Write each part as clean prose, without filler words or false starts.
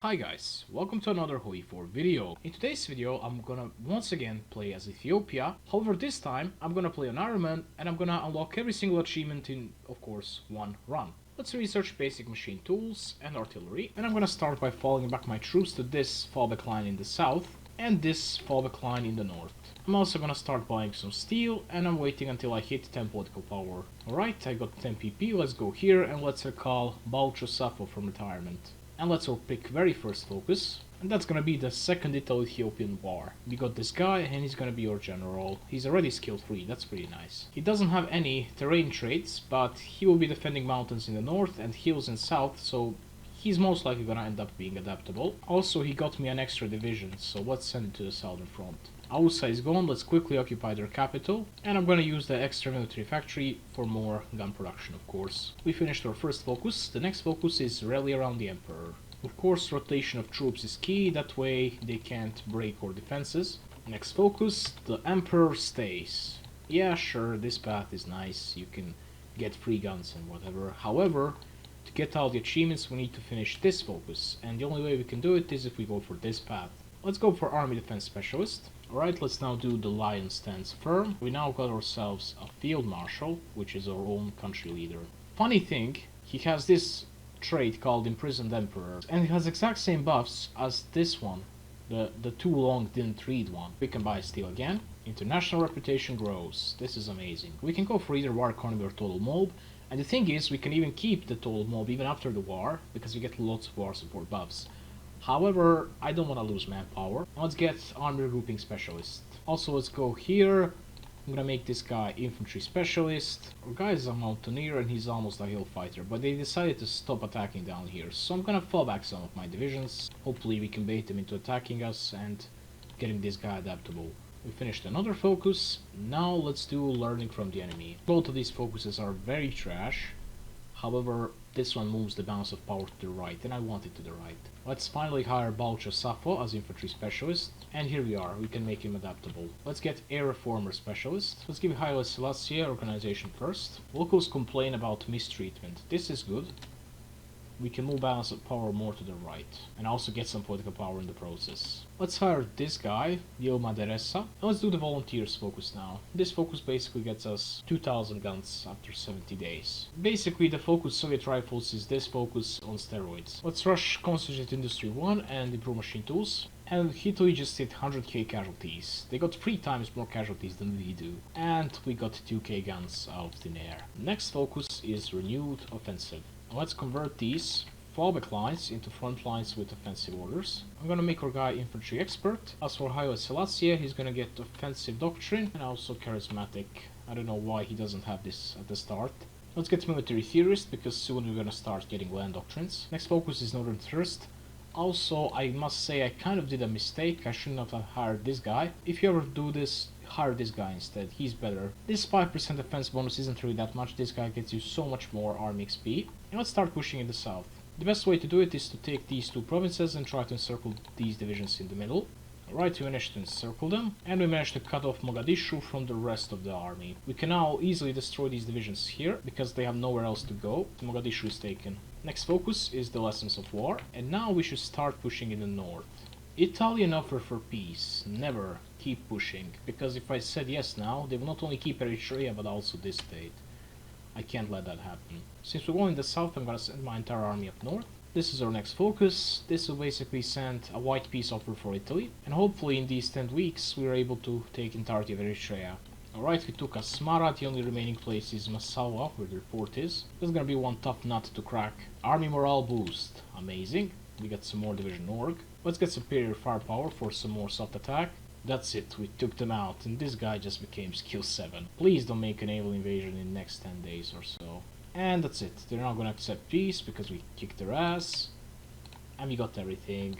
Hi guys, welcome to another HOI4 video. In today's video I'm gonna once again play as Ethiopia. However, this time I'm gonna play on Ironman and I'm gonna unlock every single achievement in, of course, one run. Let's research basic machine tools and artillery, and I'm gonna start by falling back my troops to this fallback line in the south and this fallback line in the north. I'm also gonna start buying some steel and I'm waiting until I hit 10 political power. Alright, I got 10 PP, let's go here and let's recall Balcho Safo from retirement. And let's all pick very first focus, and that's gonna be the second Ethiopian war. We got this guy and he's gonna be our general. He's already skill 3, that's pretty nice. He doesn't have any terrain traits, but he will be defending mountains in the north and hills in south, so he's most likely gonna end up being adaptable. Also, he got me an extra division, so let's send it to the southern front. Ausa is gone, let's quickly occupy their capital, and I'm gonna use the extra military factory for more gun production, of course. We finished our first focus. The next focus is rally around the Emperor. Of course, rotation of troops is key, that way they can't break our defenses. Next focus, the Emperor stays. Yeah, sure, this path is nice, you can get free guns and whatever. However, to get all the achievements we need to finish this focus, and the only way we can do it is if we go for this path. Let's go for Army Defense Specialist. Alright, let's now do the Lion Stands Firm. We now got ourselves a Field Marshal, which is our own country leader. Funny thing, he has this trait called Imprisoned Emperor, and it has exact same buffs as this one, the too long didn't read one. We can buy steel again. International reputation grows. This is amazing. We can go for either War Economy or Total Mob, and the thing is, we can even keep the Total Mob even after the war, because we get lots of war support buffs. However, I don't want to lose manpower. Let's get Army Regrouping Specialist. Also, let's go here. I'm gonna make this guy Infantry Specialist. Our guy is a Mountaineer and he's almost a Hill Fighter, but they decided to stop attacking down here. So I'm gonna fall back some of my divisions. Hopefully we can bait them into attacking us and getting this guy adaptable. We finished another focus. Now let's do Learning from the Enemy. Both of these focuses are very trash. However, this one moves the balance of power to the right, and I want it to the right. Let's finally hire Balcho Safo as Infantry Specialist, and here we are, we can make him adaptable. Let's get Air Reformer Specialist. Let's give Haile Selassie organization first. Locals complain about mistreatment. This is good. We can move balance of power more to the right, and also get some political power in the process. Let's hire this guy, Yilma Deresa, and let's do the volunteers focus now. This focus basically gets us 2000 guns after 70 days. Basically, the focus Soviet rifles is this focus on steroids. Let's rush Concentrate Industry 1 and improve machine tools. And Italy just hit 100k casualties. They got 3 times more casualties than we do. And we got 2k guns out of thin air. Next focus is Renewed Offensive. Let's convert these fallback lines into front lines with offensive orders. I'm gonna make our guy Infantry Expert. As for Haile Selassie, he's gonna get Offensive Doctrine and also Charismatic. I don't know why he doesn't have this at the start. Let's get Military Theorist, because soon we're gonna start getting land doctrines. Next focus is Northern Thrust. Also, I must say I kind of did a mistake. I shouldn't have hired this guy. If you ever do this, hire this guy instead, he's better. This 5% defense bonus isn't really that much, this guy gets you so much more army XP. And let's start pushing in the south. The best way to do it is to take these 2 provinces and try to encircle these divisions in the middle. Alright, we managed to encircle them, and we managed to cut off Mogadishu from the rest of the army. We can now easily destroy these divisions here, because they have nowhere else to go. Mogadishu is taken. Next focus is the Lessons of War, and now we should start pushing in the north. Italian offer for peace. Never. Keep pushing, because if I said yes now, they will not only keep Eritrea but also this state. I can't let that happen. Since we're going in the south, I'm gonna send my entire army up north. This is our next focus. This will basically send a white peace offer for Italy, and hopefully in these 10 weeks we are able to take entirety of Eritrea. Alright, we took Asmara, the only remaining place is Massawa, where their port is. This is gonna be one tough nut to crack. Army morale boost. Amazing. We got some more division org. Let's get superior firepower for some more soft attack. That's it, we took them out, and this guy just became skill 7. Please don't make a naval invasion in the next 10 days or so. And that's it, they're not gonna accept peace because we kicked their ass. And we got everything.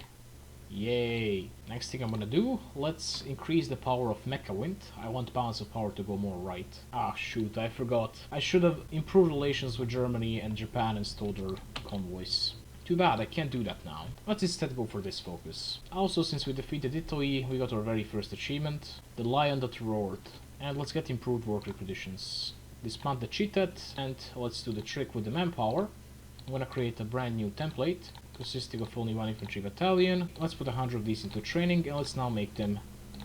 Yay! Next thing I'm gonna do, let's increase the power of Mecha Wind. I want balance of power to go more right. Ah shoot, I forgot. I should have improved relations with Germany and Japan and stole their convoys. Too bad, I can't do that now. Let's instead go for this focus. Also, since we defeated Italy, we got our very first achievement, the Lion that Roared. And let's get improved worker conditions. Dismount the Cheetah, and let's do the trick with the manpower. I'm gonna create a brand new template. consisting of only 1 infantry battalion. Let's put 100 of these into training, and let's now make them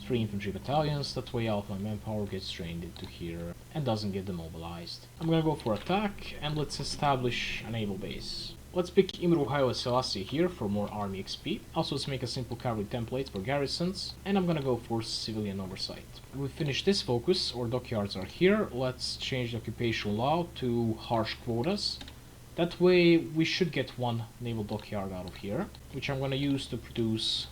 3 infantry battalions. That way all of my manpower gets trained into here and doesn't get demobilized. I'm gonna go for attack, and let's establish a naval base. Let's pick Imru Haile Selassie here for more army XP. Also, let's make a simple cavalry template for garrisons, and I'm gonna go for civilian oversight. We finished this focus, our dockyards are here. Let's change the occupational law to harsh quotas. That way we should get 1 naval dockyard out of here, which I'm gonna use to produce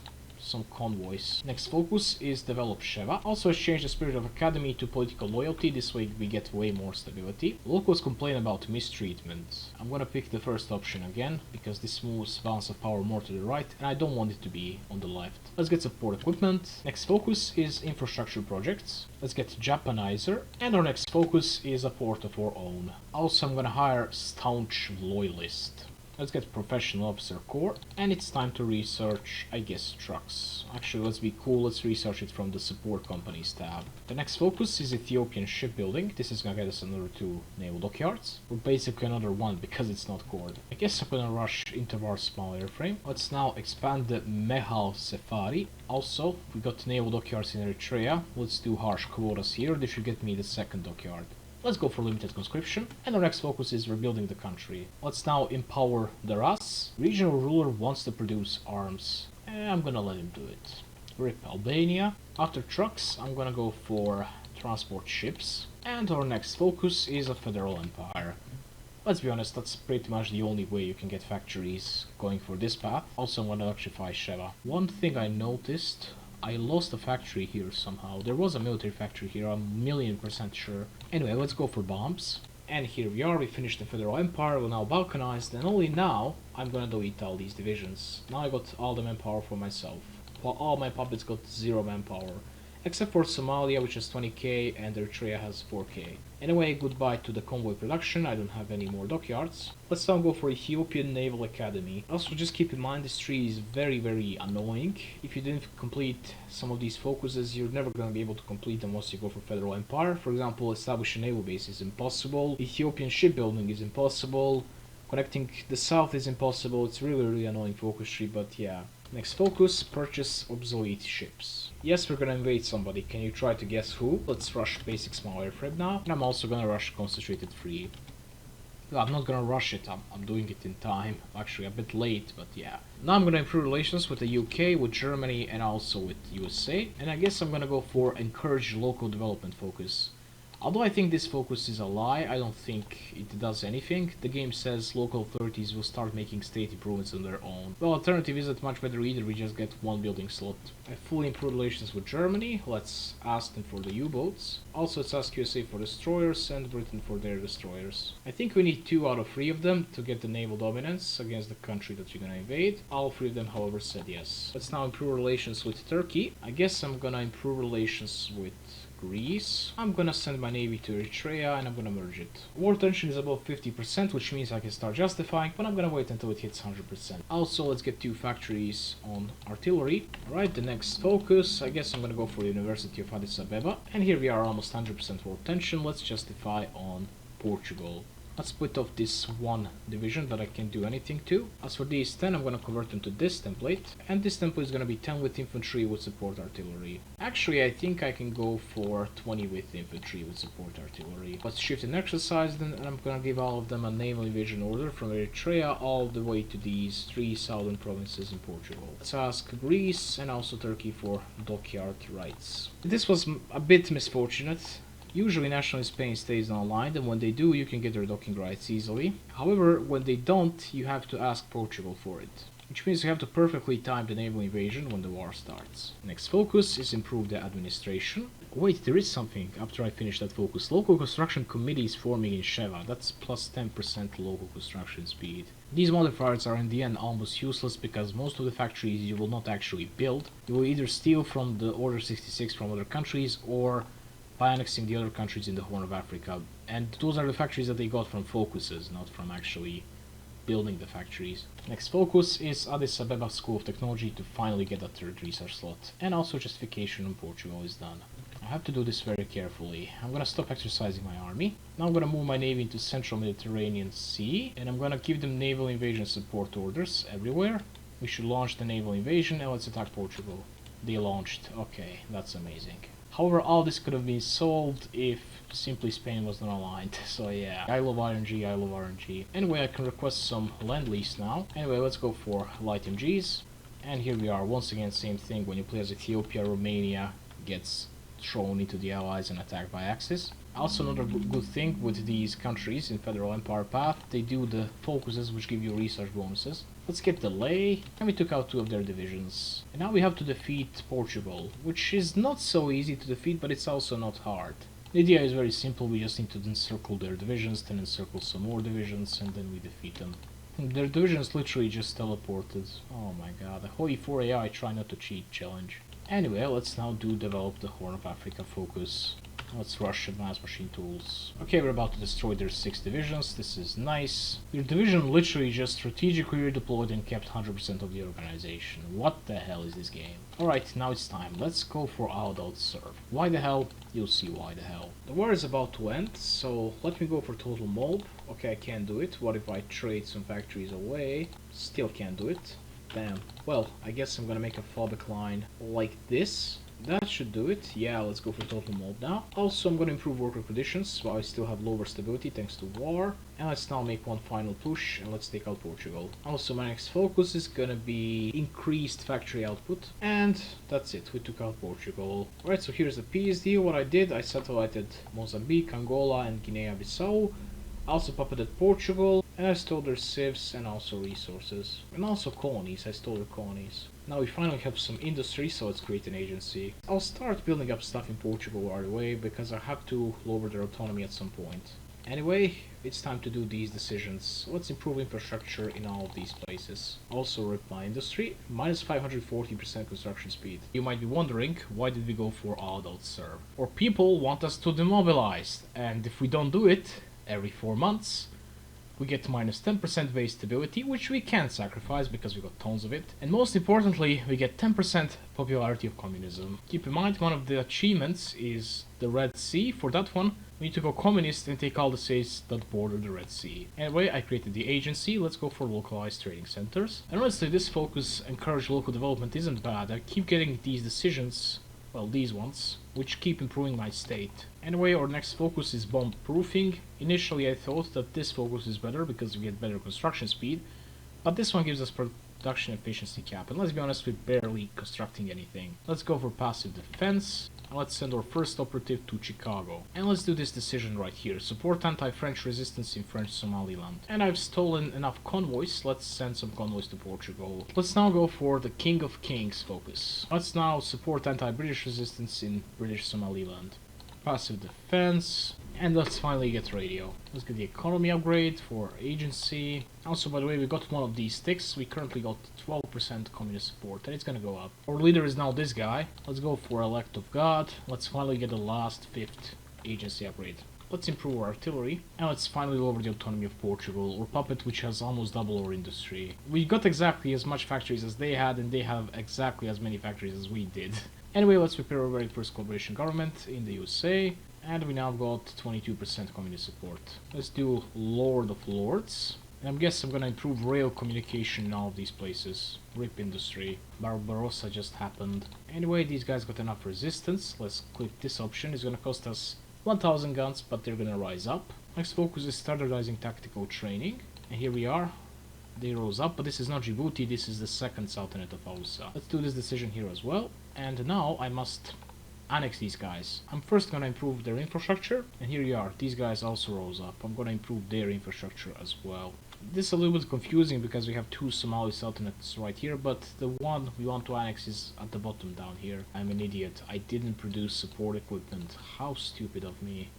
some convoys. Next focus is develop Sheva. Also, let's change the spirit of academy to political loyalty. This way we get way more stability. Locals complain about mistreatment. I'm gonna pick the first option again, because this moves balance of power more to the right, and I don't want it to be on the left. Let's get support equipment. Next focus is infrastructure projects. Let's get Japanizer, and our next focus is a port of our own. Also, I'm gonna hire staunch loyalist. Let's get Professional Officer Corps, and it's time to research, I guess, trucks. Actually, let's be cool, let's research it from the Support Companies tab. The next focus is Ethiopian Shipbuilding. This is gonna get us another 2 naval dockyards, or basically another 1 because it's not cored. I guess I'm gonna rush Intervar small airframe. Let's now expand the Mehal Sefari. Also, we got naval dockyards in Eritrea. Let's do harsh quotas here. This should get me the 2nd dockyard. Let's go for limited conscription, and our next focus is rebuilding the country. Let's now empower the Ras. Regional ruler wants to produce arms. I'm gonna let him do it. RIP Albania. After trucks, I'm gonna go for transport ships. And our next focus is a federal empire. Let's be honest, that's pretty much the only way you can get factories going for this path. Also, I'm gonna electrify Sheva. One thing I noticed, I lost a factory here somehow. There was a military factory here, I'm 1,000,000% sure. Anyway, let's go for bombs. And here we are, we finished the Federal Empire, we're now balkanized, and only now I'm gonna delete all these divisions. Now I got all the manpower for myself, while all my puppets got 0 manpower. Except for Somalia, which has 20k, and Eritrea has 4k. Anyway, goodbye to the convoy production, I don't have any more dockyards. Let's now go for Ethiopian Naval Academy. Also, just keep in mind this tree is very annoying. If you didn't complete some of these focuses, you're never gonna be able to complete them once you go for Federal Empire. For example, establish a naval base is impossible, Ethiopian shipbuilding is impossible, connecting the south is impossible. It's really annoying focus tree, but yeah. Next focus, purchase obsolete ships. Yes, we're gonna invade somebody. Can you try to guess who? Let's rush basic small airframe now. And I'm also gonna rush concentrated free. Well, I'm not gonna rush it, I'm doing it in time. Actually, a bit late, but yeah. Now I'm gonna improve relations with the UK, with Germany, and also with USA. And I guess I'm gonna go for encourage local development focus. Although I think this focus is a lie, I don't think it does anything. The game says local authorities will start making state improvements on their own. Well, alternative isn't much better either, we just get 1 building slot. I fully improve relations with Germany, let's ask them for the U-boats. Also, let's ask USA for destroyers and Britain for their destroyers. I think we need 2 out of 3 of them to get the naval dominance against the country that you're gonna invade. All 3 of them, however, said yes. Let's now improve relations with Turkey. I guess I'm gonna improve relations with Greece. I'm gonna send my navy to Eritrea and I'm gonna merge it. War tension is above 50%, which means I can start justifying, but I'm gonna wait until it hits 100%. Also, let's get 2 factories on artillery. Alright, the next focus, I guess I'm gonna go for the University of Addis Ababa. And here we are, almost 100% war tension. Let's justify on Portugal. Let's split off this 1 division that I can't do anything to. As for these 10, I'm gonna convert them to this template. And this template is gonna be 10 with infantry with support artillery. Actually, I think I can go for 20 with infantry with support artillery. Let's shift and exercise them, and I'm gonna give all of them a naval invasion order from Eritrea all the way to these 3 southern provinces in Portugal. Let's ask Greece and also Turkey for dockyard rights. This was a bit misfortunate. Usually nationalist Spain stays online, and when they do, you can get their docking rights easily. However, when they don't, you have to ask Portugal for it. Which means you have to perfectly time the naval invasion when the war starts. Next focus is improve the administration. Wait, there is something after I finish that focus. Local construction committee is forming in Sheva. That's plus 10% local construction speed. These modifiers are in the end almost useless because most of the factories you will not actually build. You will either steal from the Order 66 from other countries or by annexing the other countries in the Horn of Africa. And those are the factories that they got from focuses, not from actually building the factories. Next focus is Addis Ababa School of Technology to finally get a 3rd research slot. And also justification in Portugal is done. I have to do this very carefully. I'm gonna stop exercising my army. Now I'm gonna move my navy into Central Mediterranean Sea, and I'm gonna give them naval invasion support orders everywhere. We should launch the naval invasion, and let's attack Portugal. They launched. Okay, that's amazing. However, all this could have been solved if simply Spain was not aligned. So yeah, I love RNG, I love RNG. Anyway, I can request some land lease now. Anyway, let's go for light MGs. And here we are, once again, same thing. When you play as Ethiopia, Romania gets thrown into the Allies and attacked by Axis. Also, another good thing with these countries in Federal Empire path, they do the focuses which give you research bonuses. Let's get delay, and we took out 2 of their divisions. And now we have to defeat Portugal, which is not so easy to defeat, but it's also not hard. The idea is very simple, we just need to encircle their divisions, then encircle some more divisions, and then we defeat them. And their divisions literally just teleported. Oh my god, the HOI4 AI try not to cheat challenge. Anyway, let's now develop the Horn of Africa focus. Let's rush advanced machine tools. Okay, we're about to destroy their 6 divisions. This is nice. Their division literally just strategically redeployed and kept 100% of the organization. What the hell is this game? Alright, now it's time. Let's go for all-out serve. Why the hell? You'll see why the hell. The war is about to end, so let me go for total mob. Okay, I can't do it. What if I trade some factories away? Still can't do it. Damn. Well, I guess I'm gonna make a phobic line like this. That should do it. Yeah, let's go for total mob now. Also, I'm gonna improve worker conditions, while I still have lower stability thanks to war. And let's now make one final push, and let's take out Portugal. Also, my next focus is gonna be increased factory output. And that's it, we took out Portugal. Alright, so here's the peace deal. What I did, I satellited Mozambique, Angola, and Guinea-Bissau. I also puppeted Portugal, and I stole their civs and also resources. And also colonies, I stole their colonies. Now we finally have some industry, so let's create an agency. I'll start building up stuff in Portugal right away, because I have to lower their autonomy at some point. Anyway, it's time to do these decisions. Let's improve infrastructure in all of these places. Also rip my industry, minus 540% construction speed. You might be wondering, why did we go for all-out serve? Or people want us to demobilize, and if we don't do it, every 4 months, we get minus 10% base stability, which we can't sacrifice because we got tons of it. And most importantly, we get 10% popularity of communism. Keep in mind, one of the achievements is the Red Sea. For that one, we need to go communist and take all the states that border the Red Sea. Anyway, I created the agency. Let's go for localized trading centers. And honestly, this focus, encourage local development, isn't bad. I keep getting these decisions, well, these ones, which keep improving my state. Anyway, our next focus is bomb proofing. Initially I thought that this focus is better because we get better construction speed, but this one gives us production efficiency cap, and let's be honest, we're barely constructing anything. Let's go for passive defense, and let's send our first operative to Chicago. And let's do this decision right here, support anti-French resistance in French Somaliland. And I've stolen enough convoys, let's send some convoys to Portugal. Let's now go for the King of Kings focus. Let's now support anti-British resistance in British Somaliland. Passive defense, and let's finally get radio. Let's get the economy upgrade for agency. Also, by the way, we got one of these sticks. We currently got 12% communist support, and it's gonna go up. Our leader is now this guy. Let's go for elect of God. Let's finally get the last 5th agency upgrade. Let's improve our artillery, and let's finally lower the autonomy of Portugal, or puppet, which has almost double our industry. We got exactly as much factories as they had, and they have exactly as many factories as we did. Anyway, let's prepare our very first collaboration government in the USA, and we now got 22% communist support. Let's do Lord of Lords, and I guess I'm gonna improve rail communication in all of these places. RIP industry. Barbarossa just happened. Anyway, these guys got enough resistance. Let's click this option. It's gonna cost us 1000 guns, but they're gonna rise up. Next focus is standardizing tactical training, and here we are. They rose up, but this is not Djibouti, this is the second Sultanate of Hausa. Let's do this decision here as well. And now I must annex these guys. I'm first gonna improve their infrastructure, and here you are, these guys also rose up. I'm gonna improve their infrastructure as well. This is a little bit confusing because we have 2 Somali Sultanates right here, but the one we want to annex is at the bottom down here. I'm an idiot, I didn't produce support equipment. How stupid of me.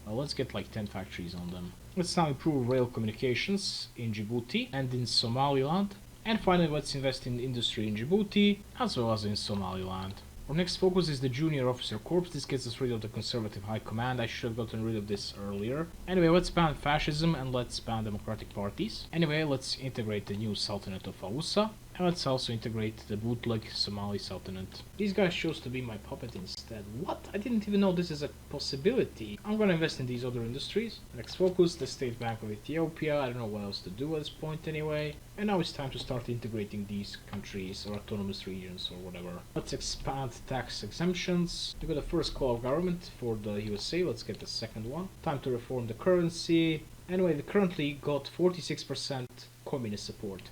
Well, let's get like 10 factories on them. Let's now improve rail communications in Djibouti and in Somaliland. And finally, let's invest in industry in Djibouti as well as in Somaliland. Our next focus is the Junior Officer Corps. This gets us rid of the Conservative High Command. I should have gotten rid of this earlier. Anyway, let's ban fascism and let's ban democratic parties. Anyway, let's integrate the new Sultanate of Hausa. And let's also integrate the bootleg Somali Sultanate. These guys chose to be my puppet instead. What? I didn't even know this is a possibility. I'm gonna invest in these other industries. Next focus, the State Bank of Ethiopia. I don't know what else to do at this point anyway. And now it's time to start integrating these countries or autonomous regions or whatever. Let's expand tax exemptions. We got the first call of government for the USA. Let's get the second one. Time to reform the currency. Anyway, we currently got 46% communist support.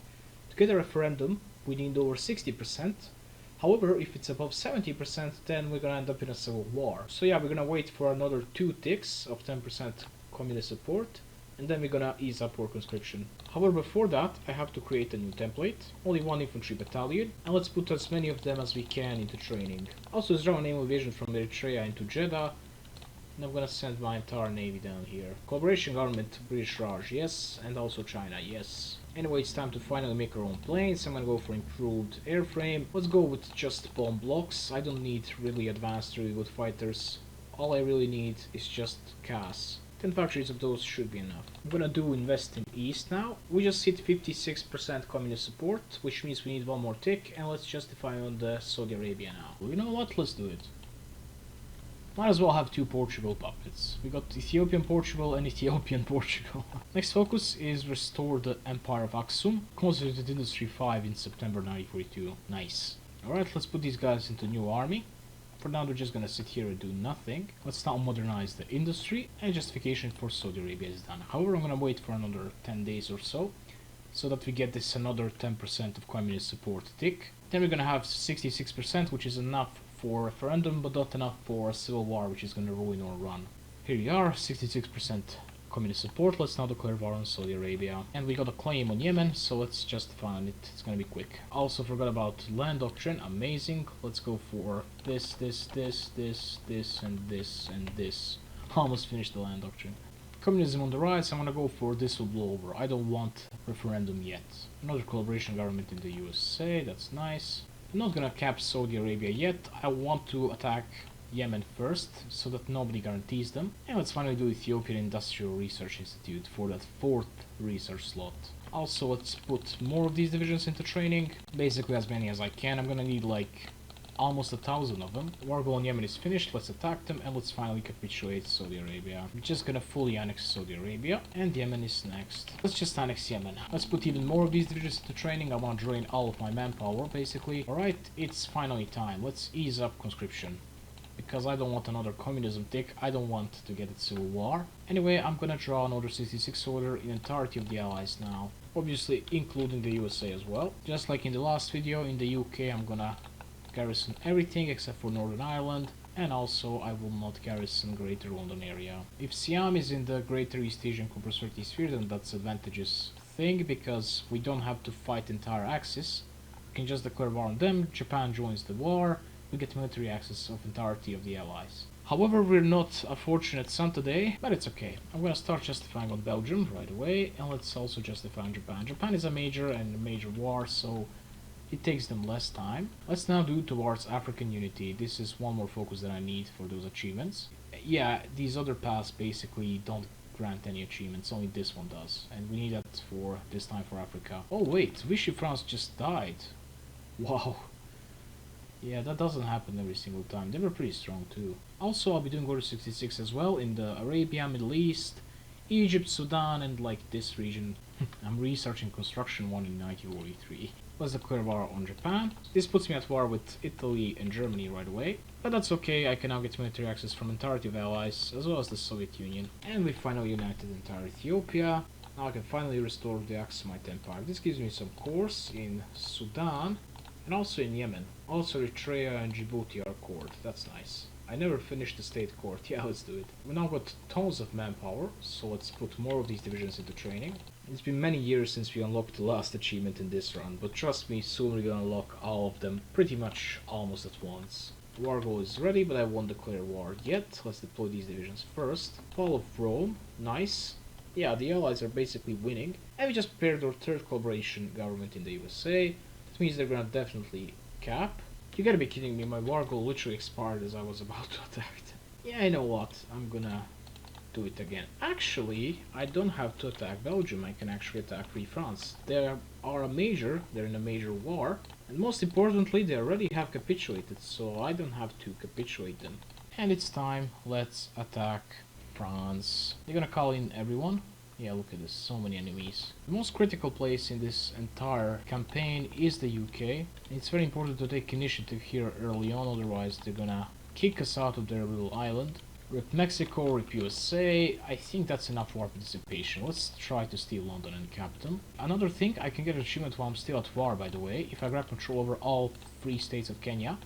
To get a referendum, we need over 60%. However, if it's above 70%, then we're gonna end up in a civil war. So yeah, we're gonna wait for another 2 ticks of 10% communist support, and then we're gonna ease up our conscription. However, before that, I have to create a new template. Only 1 infantry battalion, and let's put as many of them as we can into training. Also, Israeli naval invasion from Eritrea into Jeddah. And I'm gonna send my entire navy down here. Collaboration government, British Raj, yes, and also China, yes. Anyway, it's time to finally make our own planes. I'm gonna go for improved airframe. Let's go with just bomb blocks. I don't need really advanced, really good fighters. All I really need is just CAS. 10 factories of those should be enough. I'm gonna invest in East now. We just hit 56% communist support, which means we need 1 more tick, and let's justify on the Saudi Arabia now. Well, you know what? Let's do it. Might as well have 2 Portugal puppets. We got Ethiopian Portugal and Ethiopian Portugal. Next focus is restore the Empire of Aksum, constituted Industry 5 in September 1942. Nice. Alright, let's put these guys into new army. For now, they're just gonna sit here and do nothing. Let's now modernize the industry, and justification for Saudi Arabia is done. However, I'm gonna wait for another 10 days or so that we get this another 10% of communist support tick. Then we're gonna have 66%, which is enough for a referendum, but not enough for a civil war, which is going to ruin our run. Here we are, 66% communist support. Let's now declare war on Saudi Arabia. And we got a claim on Yemen, so let's justify it. It's going to be quick. Also forgot about land doctrine. Amazing. Let's go for this, and this. Almost finished the land doctrine. Communism on the rise. I'm going to go for this will blow over. I don't want referendum yet. Another collaboration government in the USA. That's nice. I'm not gonna cap Saudi Arabia yet. I want to attack Yemen first, so that nobody guarantees them. And let's finally do Ethiopian Industrial Research Institute for that 4th research slot. Also, let's put more of these divisions into training. Basically as many as I can. I'm gonna need like almost 1,000 of them. War goal in Yemen is finished. Let's attack them and let's finally capitulate Saudi Arabia. I'm just gonna fully annex Saudi Arabia, and Yemen is next. Let's just annex Yemen. Let's put even more of these divisions into training. I want to drain all of my manpower basically. Alright, it's finally time. Let's ease up conscription, because I don't want another communism tick. I don't want to get a civil war. Anyway, I'm gonna draw another 66 order in entirety of the allies now, obviously including the USA as well. Just like in the last video, in the UK I'm gonna garrison everything except for Northern Ireland, and also I will not garrison Greater London area. If Siam is in the Greater East Asian Prosperity Sphere, then that's an advantageous thing, because we don't have to fight entire Axis. We can just declare war on them, Japan joins the war, we get military access of entirety of the allies. However, we're not a fortunate son today, but it's okay. I'm gonna start justifying on Belgium right away, and let's also justify on Japan. Japan is a major war, so it takes them less time. Let's now do towards African unity. This is 1 more focus that I need for those achievements. Yeah, these other paths basically don't grant any achievements, only this one does. And we need that for this time for Africa. Oh wait, Vichy France just died. Wow. Yeah, that doesn't happen every single time. They were pretty strong too. Also, I'll be doing Order 66 as well in the Arabia, Middle East, Egypt, Sudan, and like this region. I'm researching construction 1 in 1943. Let's declare war on Japan. This puts me at war with Italy and Germany right away, but that's okay. I can now get military access from entirety of allies, as well as the Soviet Union. And we finally united entire Ethiopia. Now I can finally restore the Aksumite Empire. This gives me some cores in Sudan, and also in Yemen. Also Eritrea and Djibouti are cored. That's nice. I never finished the state court. Yeah, let's do it. We now got tons of manpower, so let's put more of these divisions into training. It's been many years since we unlocked the last achievement in this run, but trust me, soon we're gonna unlock all of them pretty much almost at once. War goal is ready, but I won't declare war yet. Let's deploy these divisions first. Fall of Rome, nice. Yeah, the allies are basically winning, and we just prepared our 3rd collaboration government in the USA. That means they're gonna definitely cap. You gotta be kidding me, my war goal literally expired as I was about to attack them. Yeah, I know what, I'm gonna do it again. Actually, I don't have to attack Belgium. I can actually attack Free France. They're in a major war, and most importantly, they already have capitulated, so I don't have to capitulate them. And it's time. Let's attack France. They're gonna call in everyone. Yeah, look at this, so many enemies. The most critical place in this entire campaign is the UK. It's very important to take initiative here early on, otherwise they're gonna kick us out of their little island. Rip Mexico, rip USA. I think that's enough war participation. Let's try to steal London and cap them. Another thing, I can get an achievement while I'm still at war, by the way, if I grab control over all 3 states of Kenya.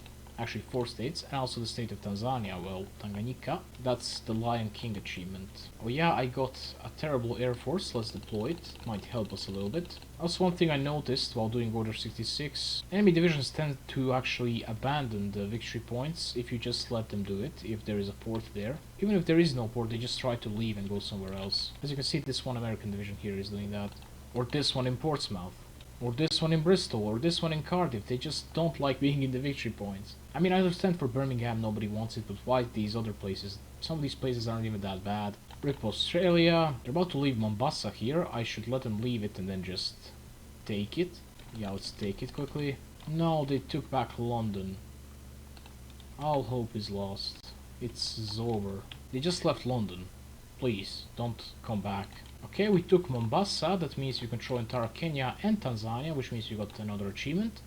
Actually 4 states, and also the state of Tanzania, well, Tanganyika. That's the Lion King achievement. Oh yeah, I got a terrible air force, let's deploy it. Might help us a little bit. Also, one thing I noticed while doing Order 66, enemy divisions tend to actually abandon the victory points if you just let them do it, if there is a port there. Even if there is no port, they just try to leave and go somewhere else. As you can see, this one American division here is doing that. Or this one in Portsmouth. Or this one in Bristol, or this one in Cardiff. They just don't like being in the victory points. I mean, I understand for Birmingham nobody wants it, but why these other places? Some of these places aren't even that bad. Rip Australia. They're about to leave Mombasa here. I should let them leave it and then just take it. Yeah, let's take it quickly. No, they took back London. All hope is lost. It's over. They just left London. Please, don't come back. Okay, we took Mombasa, that means you control entire Kenya and Tanzania, which means you got another achievement.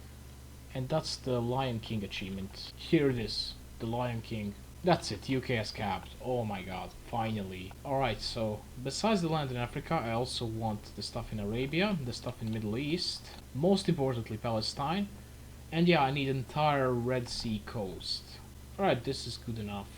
And that's the Lion King achievement. Here it is, the Lion King. That's it, UK has capped. Oh my god, finally. Alright, so, besides the land in Africa, I also want the stuff in Arabia, the stuff in Middle East, most importantly Palestine, and yeah, I need entire Red Sea coast. Alright, this is good enough.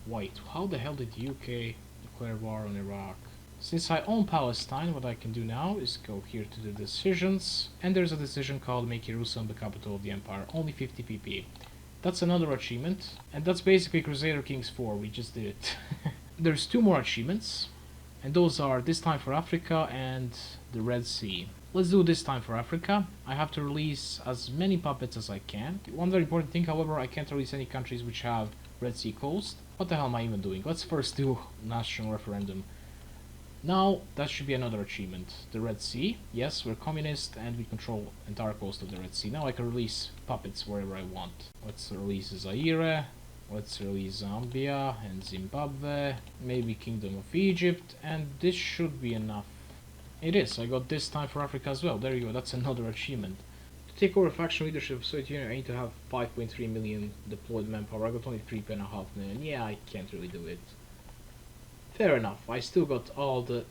Wait, how the hell did UK declare war on Iraq? Since I own Palestine, what I can do now is go here to the decisions, and there's a decision called Make Jerusalem the capital of the empire, only 50 pp. That's another achievement, and that's basically Crusader Kings 4, we just did it. There's 2 more achievements, and those are This Time for Africa and the Red Sea. Let's do This Time for Africa. I have to release as many puppets as I can. One very important thing, however, I can't release any countries which have Red Sea coast. What the hell am I even doing? Let's first do national referendum. Now, that should be another achievement. The Red Sea. Yes, we're communist and we control entire coast of the Red Sea. Now I can release puppets wherever I want. Let's release Zaire. Let's release Zambia and Zimbabwe. Maybe Kingdom of Egypt. And this should be enough. It is. I got This Time for Africa as well. There you go. That's another achievement. To take over faction leadership of Soviet Union, I need to have 5.3 million deployed manpower. I got only 3.5 million. Yeah, I can't really do it. Fair enough, I still got all the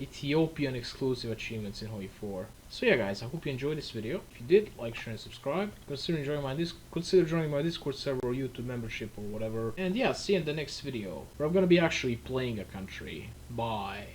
Ethiopian exclusive achievements in Hoi 4. So yeah guys, I hope you enjoyed this video. If you did, like, share and subscribe. Consider joining my Discord server or YouTube membership or whatever. And yeah, see you in the next video, where I'm gonna be actually playing a country. Bye.